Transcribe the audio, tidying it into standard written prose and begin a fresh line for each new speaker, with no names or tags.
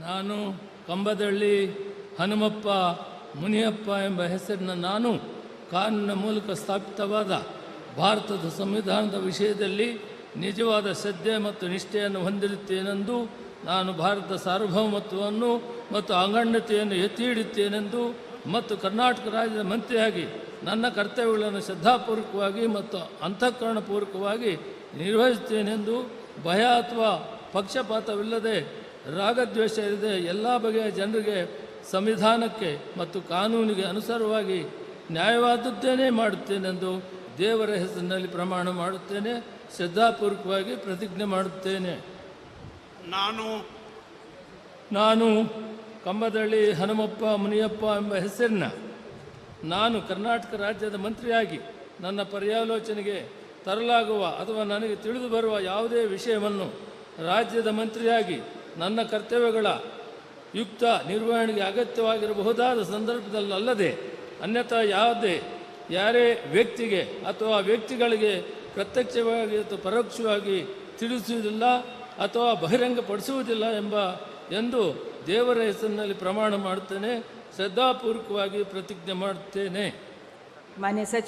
ನಾನು ಕಂಬದಳ್ಳಿ ಹನುಮಪ್ಪ ಮುನಿಯಪ್ಪ ಎಂಬ ಹೆಸರಿನ ನಾನು ಕಾನೂನಿನ ಮೂಲಕ ಸ್ಥಾಪಿತವಾದ ಭಾರತದ ಸಂವಿಧಾನದ ವಿಷಯದಲ್ಲಿ ನಿಜವಾದ ಶ್ರದ್ಧೆ ಮತ್ತು ನಿಷ್ಠೆಯನ್ನು ಹೊಂದಿರುತ್ತೇನೆಂದು, ನಾನು ಭಾರತದ ಸಾರ್ವಭೌಮತ್ವವನ್ನು ಮತ್ತು ಅಖಂಡತೆಯನ್ನು ಎತ್ತಿ ಹಿಡಿಯುತ್ತೇನೆಂದು ಮತ್ತು ಕರ್ನಾಟಕ ರಾಜ್ಯದ ಮಂತ್ರಿಯಾಗಿ ನನ್ನ ಕರ್ತವ್ಯಗಳನ್ನು ಶ್ರದ್ಧಾಪೂರ್ವಕವಾಗಿ ಮತ್ತು ಅಂತಃಕರಣಪೂರ್ವಕವಾಗಿ ನಿರ್ವಹಿಸುತ್ತೇನೆಂದು, ಭಯ ಅಥವಾ ಪಕ್ಷಪಾತವಿಲ್ಲದೆ ರಾಗದ್ವೇಷ ಇಲ್ಲದೆ ಎಲ್ಲ ಬಗೆಯ ಜನರಿಗೆ ಸಂವಿಧಾನಕ್ಕೆ ಮತ್ತು ಕಾನೂನಿಗೆ ಅನುಸಾರವಾಗಿ ನ್ಯಾಯವಾದದ್ದೇನೇ ಮಾಡುತ್ತೇನೆಂದು ದೇವರ ಹೆಸರಿನಲ್ಲಿ ಪ್ರಮಾಣ ಮಾಡುತ್ತೇನೆ. ಶ್ರದ್ಧಾಪೂರ್ವಕವಾಗಿ ಪ್ರತಿಜ್ಞೆ ಮಾಡುತ್ತೇನೆ. ನಾನು ಕಂಬದಳ್ಳಿ ಹನುಮಪ್ಪ ಮುನಿಯಪ್ಪ ಎಂಬ ಹೆಸರಿನ ನಾನು ಕರ್ನಾಟಕ ರಾಜ್ಯದ ಮಂತ್ರಿಯಾಗಿ ನನ್ನ ಪರ್ಯಾಲೋಚನೆಗೆ ತರಲಾಗುವ ಅಥವಾ ನನಗೆ ತಿಳಿದು ಬರುವ ಯಾವುದೇ ವಿಷಯವನ್ನು ರಾಜ್ಯದ ಮಂತ್ರಿಯಾಗಿ ನನ್ನ ಕರ್ತವ್ಯಗಳ ಯುಕ್ತ ನಿರ್ವಹಣೆಗೆ ಅಗತ್ಯವಾಗಿರಬಹುದಾದ ಸಂದರ್ಭದಲ್ಲದೆ ಅನ್ಯಥಾ ಯಾರೇ ವ್ಯಕ್ತಿಗೆ ಅಥವಾ ವ್ಯಕ್ತಿಗಳಿಗೆ ಪ್ರತ್ಯಕ್ಷವಾಗಿ ಅಥವಾ ಪರೋಕ್ಷವಾಗಿ ತಿಳಿಸುವುದಿಲ್ಲ ಅಥವಾ ಬಹಿರಂಗಪಡಿಸುವುದಿಲ್ಲ ಎಂದು ದೇವರ ಹೆಸರಿನಲ್ಲಿ ಪ್ರಮಾಣ ಮಾಡುತ್ತೇನೆ. ಶ್ರದ್ಧಾಪೂರ್ವಕವಾಗಿ ಪ್ರತಿಜ್ಞೆ ಮಾಡುತ್ತೇನೆ.
ಮಾನ್ಯ ಸಚಿವ